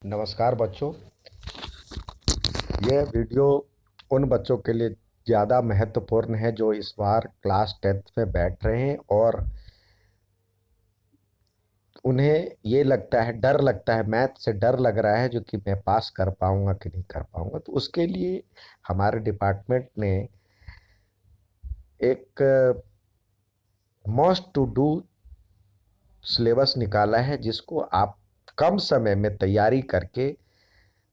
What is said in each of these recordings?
नमस्कार बच्चों। यह वीडियो उन बच्चों के लिए ज़्यादा महत्वपूर्ण है जो इस बार क्लास 10th में बैठ रहे हैं और उन्हें ये लगता है, डर लगता है, मैथ से डर लग रहा है जो कि मैं पास कर पाऊंगा कि नहीं कर पाऊंगा। तो उसके लिए हमारे डिपार्टमेंट ने एक मस्ट टू डू सिलेबस निकाला है जिसको आप कम समय में तैयारी करके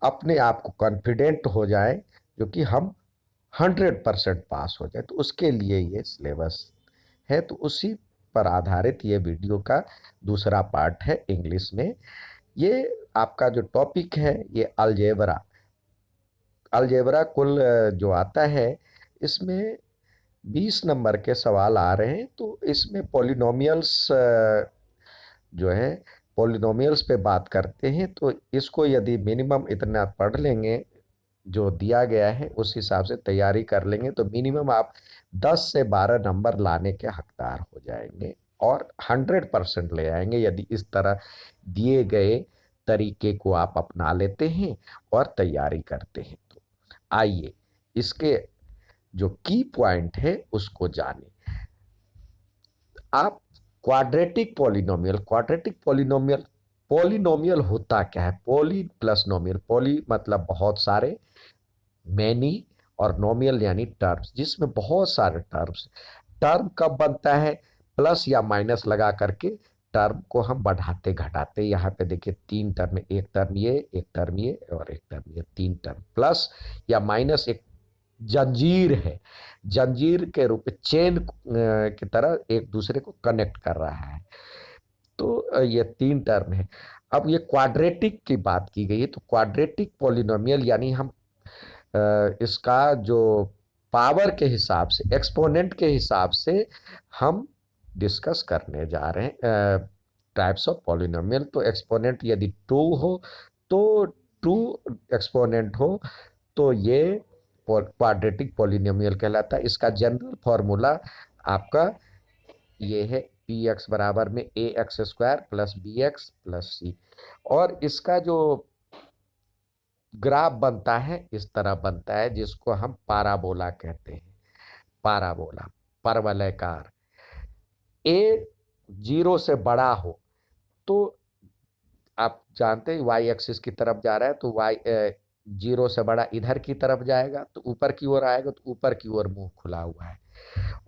अपने आप को कॉन्फिडेंट हो जाए जो कि हम 100% पास हो जाए। तो उसके लिए ये सिलेबस है, तो उसी पर आधारित ये वीडियो का दूसरा पार्ट है इंग्लिश में। ये आपका जो टॉपिक है ये अलजेब्रा। अलजेब्रा कुल जो आता है इसमें 20 नंबर के सवाल आ रहे हैं। तो इसमें पॉलिनोमियल्स जो है, पॉलिनोमियल्स पे बात करते हैं। तो इसको यदि मिनिमम इतना पढ़ लेंगे, जो दिया गया है उस हिसाब से तैयारी कर लेंगे, तो मिनिमम आप 10 से 12 नंबर लाने के हकदार हो जाएंगे और 100% ले आएंगे यदि इस तरह दिए गए तरीके को आप अपना लेते हैं और तैयारी करते हैं। तो आइए इसके जो की पॉइंट है उसको जानें। आप क्वाड्रेटिक पॉलिनोमियल पॉलिनोमियल होता क्या है? पॉली प्लस नोमियल, पॉली मतलब बहुत सारे, मैनी, और नोमियल यानी टर्म्स, जिसमें बहुत सारे टर्म्स। टर्म कब बनता है? प्लस या माइनस लगा करके टर्म को हम बढ़ाते घटाते। यहाँ पे देखिए 3 टर्म, एक टर्म ये, एक टर्म ये और एक टर्म ये, 3 टर्म। प्लस या माइनस एक जंजीर है, जंजीर के रूप में चेन की तरह एक दूसरे को कनेक्ट कर रहा है। तो ये 3 टर्म है। अब ये क्वाड्रेटिक की बात की गई है, तो क्वाड्रेटिक पॉलिनोमियल यानी हम इसका जो पावर के हिसाब से, एक्सपोनेंट के हिसाब से हम डिस्कस करने जा रहे हैं टाइप्स ऑफ पॉलिनोमियल। तो एक्सपोनेंट यदि 2 हो तो 2 एक्सपोनेंट हो तो ये क्वाड्रेटिक पॉलिनोमियल कहलाता है। इसका जनरल फॉर्मूला आपका ये है, पी एक्स बराबर में A X square plus B X plus C. और इसका जो ग्राफ बनता है इस तरह बनता है, जिसको हम पाराबोला कहते हैं। पाराबोला, परवलयकार। ए 0 से बड़ा हो तो आप जानते हैं वाई एक्सिस की तरफ जा रहा है, तो वाई 0 से बड़ा इधर की तरफ जाएगा, तो ऊपर की ओर आएगा, तो ऊपर की ओर मुंह खुला हुआ है।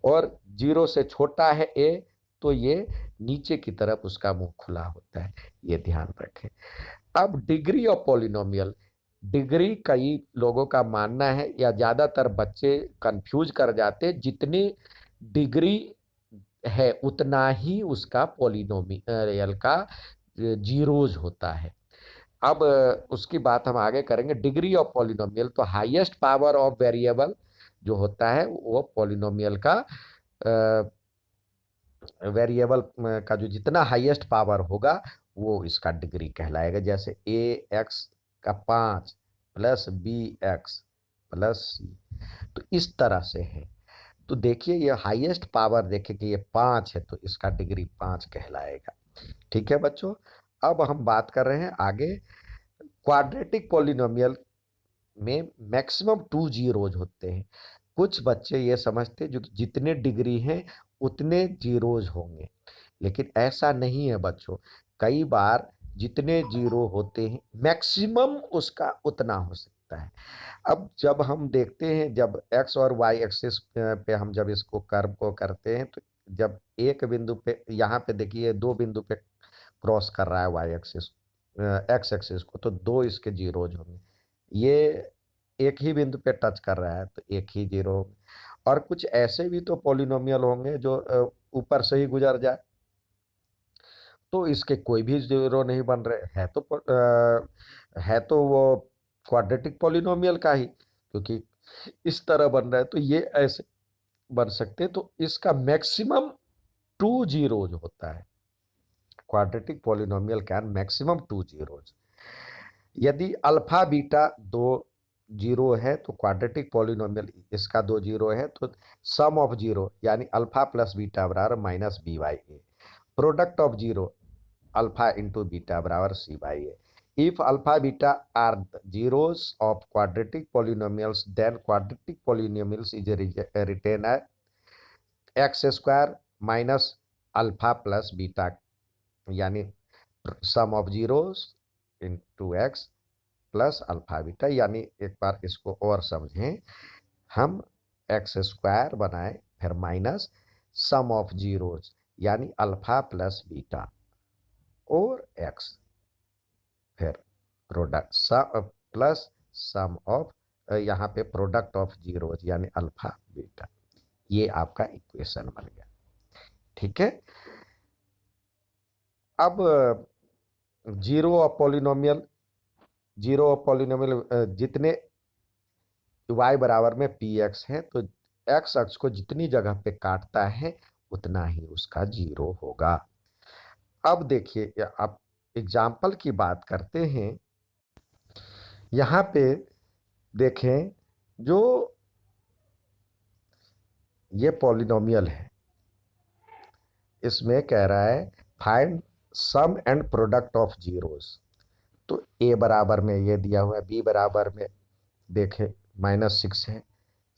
और 0 से छोटा है ए तो ये नीचे की तरफ उसका मुंह खुला होता है। ये ध्यान रखें। अब डिग्री ऑफ पॉलिनोमियल, डिग्री कई लोगों का मानना है या ज्यादातर बच्चे कंफ्यूज कर जाते हैं, जितनी डिग्री है उतना ही उसका पॉलिनोमियल का जीरोज होता है। अब उसकी बात हम आगे करेंगे। डिग्री ऑफ पॉलिनोमियल, तो हाईएस्ट पावर ऑफ वेरिएबल जो होता है वो पॉलिनोमियल का, वेरिएबल का जो जितना हाईएस्ट पावर होगा वो इसका डिग्री कहलाएगा। जैसे ए एक्स का 5 प्लस बी एक्स प्लस सी, तो इस तरह से है। तो देखिए ये हाईएस्ट पावर, देखिए कि ये 5 है तो इसका डिग्री 5 कहलाएगा। ठीक है बच्चों। अब हम बात कर रहे हैं आगे। क्वाड्रेटिक पॉलिनोमियल में मैक्सिमम 2 जीरोज होते हैं। कुछ बच्चे ये समझते हैं जो जितने डिग्री हैं उतने जीरोज होंगे, लेकिन ऐसा नहीं है बच्चों। कई बार जितने जीरो होते हैं मैक्सिमम उसका उतना हो सकता है। अब जब हम देखते हैं, जब एक्स और वाई एक्सिस पे हम जब इसको कर्व को करते हैं, तो जब एक बिंदु पे, यहाँ पे देखिए 2 बिंदु पे क्रॉस कर रहा है वाई एक्सिस, एक्स एक्सिस को, तो 2 इसके जीरोज होंगे। ये एक ही बिंदु पे टच कर रहा है तो एक ही जीरो होगा। और कुछ ऐसे भी तो पॉलिनोमियल होंगे जो ऊपर से ही गुजर जाए, तो इसके कोई भी जीरो नहीं बन रहे है, तो है तो वो क्वाड्रेटिक पॉलिनोमियल का ही, क्योंकि इस तरह बन रहा है तो ये ऐसे बन सकते हैं। तो इसका मैक्सिमम 2 जीरोज होता है। Quadratic polynomial can maximum 2 zeros. यदि अल्फा बीटा दो जीरो है तो क्वाड्रेटिक पॉलिनोमियल इसका 2 जीरो है, तो सम ऑफ जीरो यानी अल्फा प्लस बीटा बराबर -b/a। Product of zero, alpha into beta बराबर c/a। If alpha beta are the zeros of quadratic polynomials, then quadratic polynomials is written as X square minus alpha plus beta, यानी sum of zeros into X plus alpha beta. यानी एक बार इसको और समझें, हम x square बनाए फिर minus sum of zeros यानी अल्फा प्लस बीटा और एक्स, फिर प्रोडक्ट प्लस सम ऑफ, यहाँ पे प्रोडक्ट ऑफ जीरोस यानी अल्फा बीटा। ये आपका इक्वेशन बन गया। ठीक है। अब जीरो ऑफ पॉलिनोमियल, जितने y बराबर में पी एक्स है तो एक्स अक्ष को जितनी जगह पे काटता है उतना ही उसका जीरो होगा। अब देखिए, आप एग्जाम्पल की बात करते हैं। यहाँ पे देखें, जो ये पॉलिनोमियल है इसमें कह रहा है find sum and product of zeros. तो a बराबर में ये दिया हुआ है, b बराबर में देखें -6 है,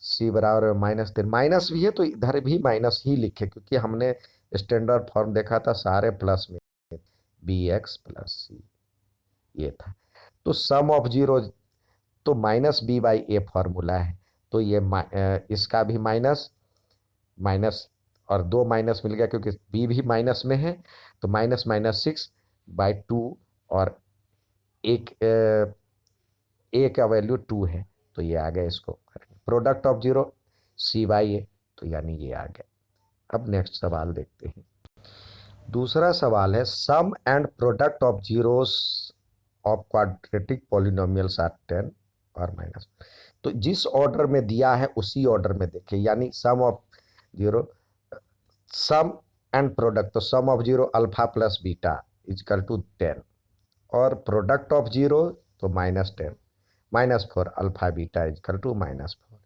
c बराबर में -3, माइनस भी है तो इधर भी माइनस ही लिखे क्योंकि हमने स्टैंडर्ड फॉर्म देखा था सारे प्लस में, bx प्लस सी ये था। तो सम ऑफ जीरो तो -b/a फॉर्मूला है, तो ये इसका भी माइनस माइनस और दो माइनस मिल गया क्योंकि b भी माइनस में है, तो -6/2 और एक ए का वैल्यू 2 है तो ये आ गया। इसको प्रोडक्ट ऑफ जीरो c/a, तो यानी ये आ गया। अब नेक्स्ट सवाल देखते हैं। दूसरा सवाल है sum and product of zeros of quadratic polynomials are 10 और माइनस। तो जिस ऑर्डर में दिया है उसी ऑर्डर में देखें, यानी sum of zero, sum and product, तो sum of zero alpha plus beta is equal to 10 और प्रोडक्ट ऑफ जीरो तो -10 -4 अल्फा बीटा इजकल टू -4।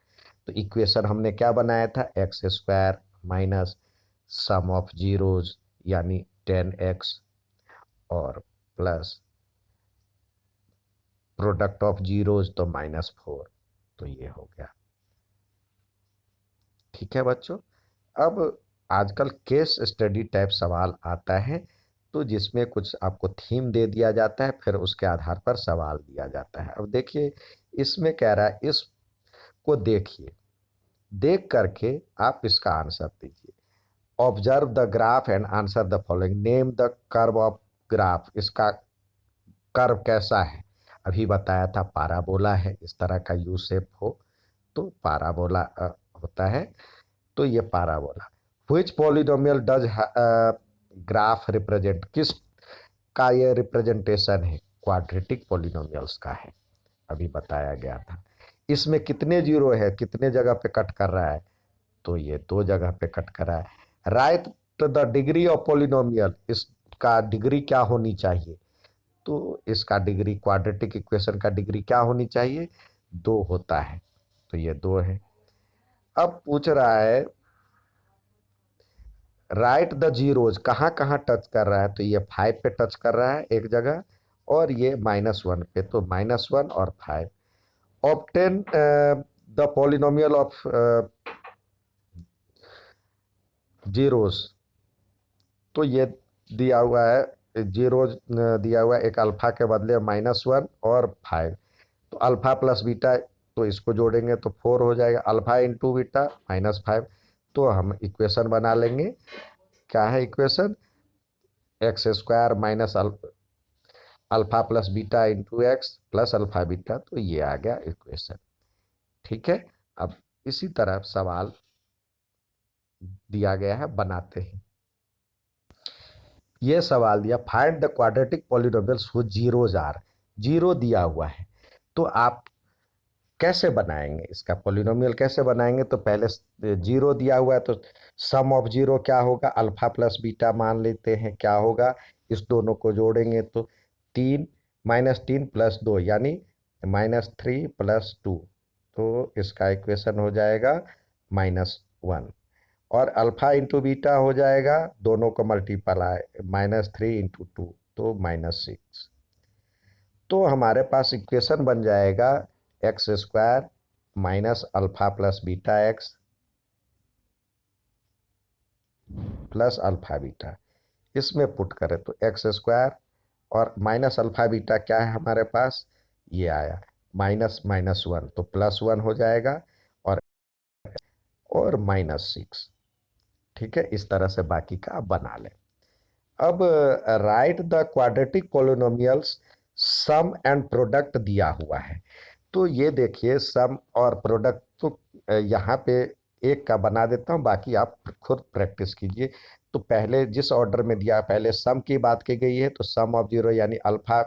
तो इक्वेशन हमने क्या बनाया था, x square minus sum of zeros यानी 10x और प्लस प्रोडक्ट ऑफ जीरोज तो -4, तो ये हो गया। ठीक है बच्चों। अब आजकल केस स्टडी टाइप सवाल आता है, तो जिसमें कुछ आपको थीम दे दिया जाता है फिर उसके आधार पर सवाल दिया जाता है। अब देखिए इसमें कह रहा है, इसको देखिए, देख करके आप इसका आंसर दीजिए। Observe the graph and answer the following, name the curve of graph. इसका कर्व कैसा है, अभी बताया था पाराबोला है, इस तरह का यू शेप हो तो पाराबोला होता है, तो ये parabola. Which polynomial does graph represent, किस का ये रिप्रेजेंटेशन है, क्वाड्रेटिक पॉलिनोमियल्स का है, अभी बताया गया था। इसमें कितने जीरो है, कितने जगह पे कट कर रहा है, तो ये दो जगह पे कट कर रहा है। Right the degree of polynomial, इसका डिग्री क्या होनी चाहिए, तो इसका डिग्री, क्वाड्रेटिक इक्वेशन का डिग्री क्या होनी चाहिए, 2 होता है, तो ये 2 है। अब पूछ रहा है राइट द जीरोज, कहाँ कहाँ टच कर रहा है, तो ये 5 पे टच कर रहा है एक जगह और ये -1 पे, तो -1 और 5। Obtain the polynomial of zeros, तो ये दिया हुआ है जीरोज, दिया हुआ है एक अल्फा के बदले -1 और 5, तो अल्फा प्लस बीटा, तो इसको जोड़ेंगे तो 4 हो जाएगा, अल्फा इंटू बीटा -5। तो हम इक्वेशन बना लेंगे, क्या है equation, x square minus alpha plus beta into X plus alpha beta, तो ये आ गया इक्वेशन। ठीक है। अब इसी तरह सवाल दिया गया है, बनाते हैं। ये सवाल दिया find the quadratic polynomials who zeros are, zero दिया हुआ है, तो आप कैसे बनाएंगे, इसका पॉलिनोमियल कैसे बनाएंगे, तो पहले जीरो दिया हुआ है तो सम ऑफ जीरो क्या होगा, अल्फा प्लस बीटा मान लेते हैं, क्या होगा, इस दोनों को जोड़ेंगे तो 3 -3 + 2 यानी -3 + 2, तो इसका इक्वेशन हो जाएगा -1 और अल्फा इंटू बीटा हो जाएगा, दोनों को मल्टीप्लाई -3 × 2 तो -6। तो हमारे पास इक्वेशन बन जाएगा X square minus alpha plus beta x plus alpha beta, इसमें पुट करें तो एक्स स्क्वायर और माइनस अल्फा बीटा क्या है हमारे पास, ये आया माइनस माइनस वन तो प्लस वन हो जाएगा, और माइनस सिक्स। ठीक है, इस तरह से बाकी का आप बना लें। अब write the quadratic polynomials sum and product दिया हुआ है। तो ये देखिए सम और प्रोडक्ट तो यहाँ पे एक का बना देता हूँ, बाकी आप खुद प्रैक्टिस कीजिए। तो पहले जिस ऑर्डर में दिया, पहले सम की बात की गई है तो सम ऑफ जीरो यानी alpha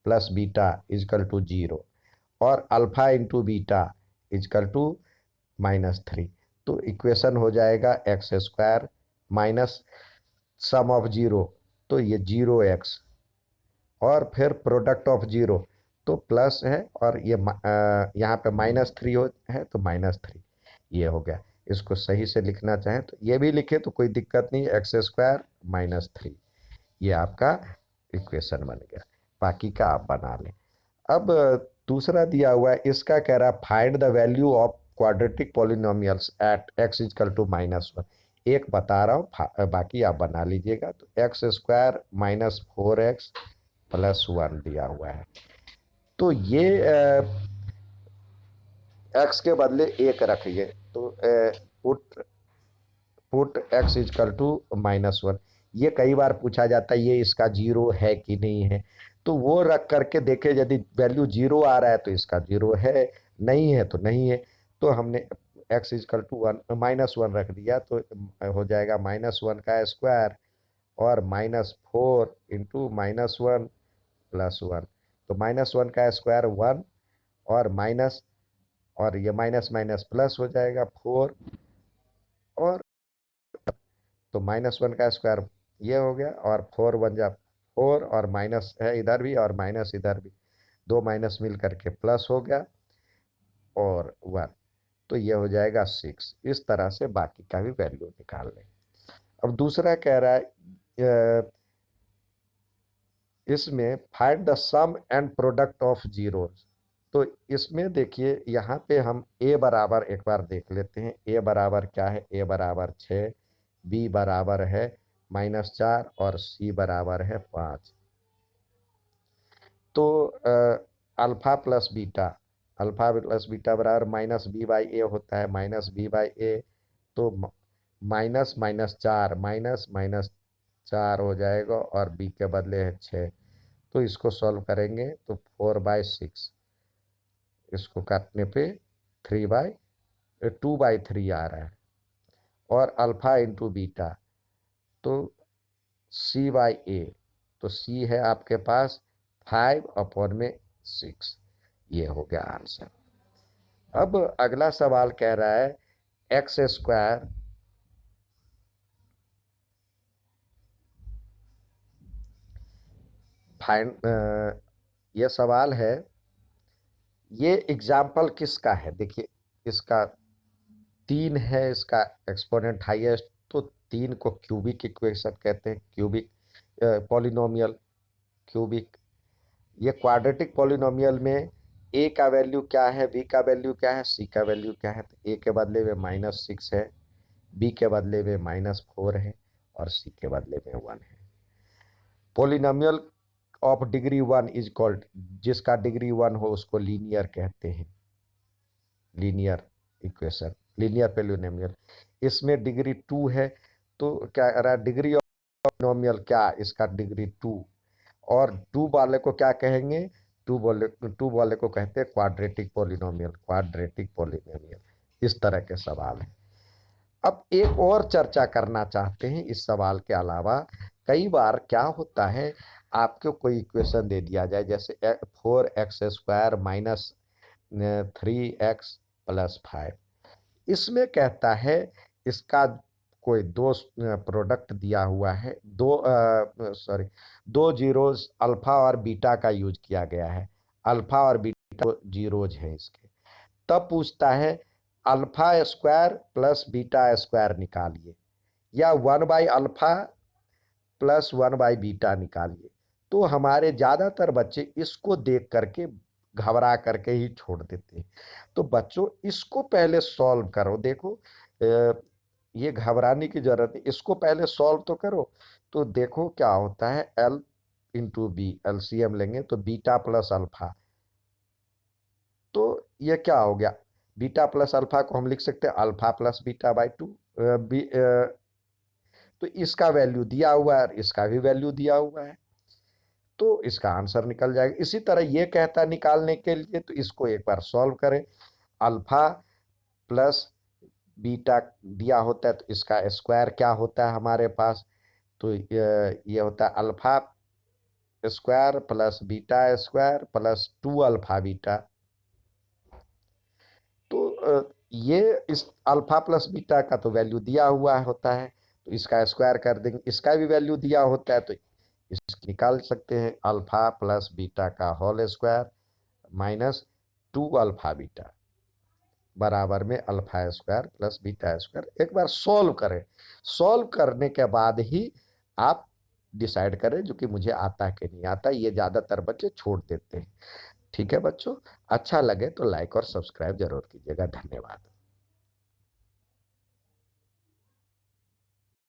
plus beta is equal to zero, और alpha into beta is equal to minus three. तो इक्वेशन हो जाएगा X square minus sum of zero, तो ये जीरो एक्स, और फिर प्रोडक्ट ऑफ जीरो तो प्लस है, और ये यहाँ पे माइनस थ्री हो है तो माइनस थ्री, ये हो गया। इसको सही से लिखना चाहें तो ये भी लिखे तो कोई दिक्कत नहीं, एक्स स्क्वायर माइनस थ्री, ये आपका इक्वेशन बन गया। बाकी का आप बना लें। अब दूसरा दिया हुआ है, इसका कह रहा है find the value of quadratic polynomials at x is equal to minus one. एक बता रहा हूँ, बाकी आप बना लीजिएगा। तो x square minus four x plus one दिया हुआ है, तो ये एक्स के बदले एक रखिए, तो put put x is equal to minus one. ये कई बार पूछा जाता है ये इसका जीरो है कि नहीं है, तो वो रख करके देखे, यदि वैल्यू जीरो आ रहा है तो इसका जीरो है, नहीं है तो नहीं है। तो हमने x is equal to one minus one रख दिया, तो हो जाएगा माइनस वन का स्क्वायर और minus four into minus one plus one. तो माइनस वन का स्क्वायर वन, और माइनस, और ये माइनस माइनस प्लस हो जाएगा फोर, और तो माइनस वन का स्क्वायर ये हो गया, और फोर वन जा फोर, और माइनस है इधर भी और माइनस इधर भी, दो माइनस मिल करके प्लस हो गया, और वन, तो ये हो जाएगा सिक्स। इस तरह से बाकी का भी वैल्यू निकाल लें। अब दूसरा कह रहा है इसमें find the sum and product of zero. तो इसमें देखिए यहाँ पे हम ए बराबर एक बार देख लेते हैं। ए बराबर क्या है, ए बराबर छः, बी बराबर है माइनस चार, और सी बराबर है पाँच। तो alpha plus beta, alpha plus beta बराबर माइनस बी बाई ए होता है, माइनस बी बाई ए। तो माइनस माइनस चार, माइनस माइनस चार हो जाएगा, और बी के बदले है छः। तो इसको सॉल्व करेंगे तो फोर बाई सिक्स, इसको काटने पे three by two by three आ रहा है, और अल्फा इंटू बीटा तो सी बाई ए, तो सी है आपके पास फाइव अपॉन में सिक्स। ये हो गया आंसर। अब अगला सवाल कह रहा है एक्स स्क्वायर फाइंड, ये सवाल है, ये एग्जाम्पल किसका है, देखिए इसका तीन है, इसका एक्सपोनेंट हाईएस्ट, तो तीन को क्यूबिक इक्वेशन कहते हैं, क्यूबिक पॉलिनोमियल, क्यूबिक। ये क्वाड्रेटिक पॉलिनोमियल में ए का वैल्यू क्या है, बी का वैल्यू क्या है, सी का वैल्यू क्या है। तो ए के बदले में माइनस सिक्स है, बी के बदले में माइनस फोर है, और सी के बदले में वन है। Polynomial of degree one is called, जिसका डिग्री वन हो उसको लीनियर कहते हैं, लीनियर इक्वेशन, लीनियर पोलिनोमियल। इसमें डिग्री टू है, तो क्या कह रहा है डिग्री ऑफ पोलिनोमियल क्या, इसका डिग्री टू, और टू वाले को क्या कहेंगे, टू वाले को कहते हैं क्वाड्रेटिक पोलिनोमियल, क्वाड्रेटिक पोलिनोमियल। इस तरह के सवाल हैं। अब एक और चर्चा करना चाहते हैं इस सवाल के अलावा। कई बार क्या होता है, आपको कोई इक्वेशन दे दिया जाए, जैसे four x square minus three x plus five, इसमें कहता है इसका कोई दो प्रोडक्ट दिया हुआ है, दो सॉरी दो जीरोज अल्फा और बीटा का यूज किया गया है, अल्फा और बीटा जीरोज हैं इसके। तब पूछता है alpha square plus beta square निकालिए, या one by alpha plus one by beta निकालिए। तो हमारे ज़्यादातर बच्चे इसको देख करके घबरा करके ही छोड़ देते हैं। तो बच्चों इसको पहले सॉल्व करो। देखो ये घबराने की जरूरत नहीं, इसको पहले सॉल्व तो करो। तो देखो क्या होता है, एल इंटू बी, एलसीएम लेंगे तो बीटा प्लस अल्फा। तो ये क्या हो गया, बीटा प्लस अल्फा को हम लिख सकते हैं alpha plus beta by two. तो इसका वैल्यू दिया हुआ है और इसका भी वैल्यू दिया हुआ है, तो इसका आंसर निकल जाएगा। इसी तरह ये कहता है निकालने के लिए, तो इसको एक बार सॉल्व करें। अल्फा प्लस बीटा दिया होता है तो इसका स्क्वायर क्या होता है हमारे पास, तो ये होता है alpha square plus beta square plus two alpha beta. तो ये इस अल्फा प्लस बीटा का तो वैल्यू दिया हुआ होता है, तो इसका स्क्वायर कर देंगे, इसका भी वैल्यू दिया होता है, तो इसको निकाल सकते हैं, अल्फा प्लस बीटा का whole square minus two alpha beta बराबर में alpha square plus beta square. एक बार सॉल्व करें, सॉल्व करने के बाद ही आप डिसाइड करें जो कि मुझे आता है कि नहीं आता। ये ज़्यादातर बच्चे छोड़ देते हैं। ठीक है बच्चों, अच्छा लगे तो लाइक और सब्सक्राइब जरूर कीजिएगा। धन्यवाद।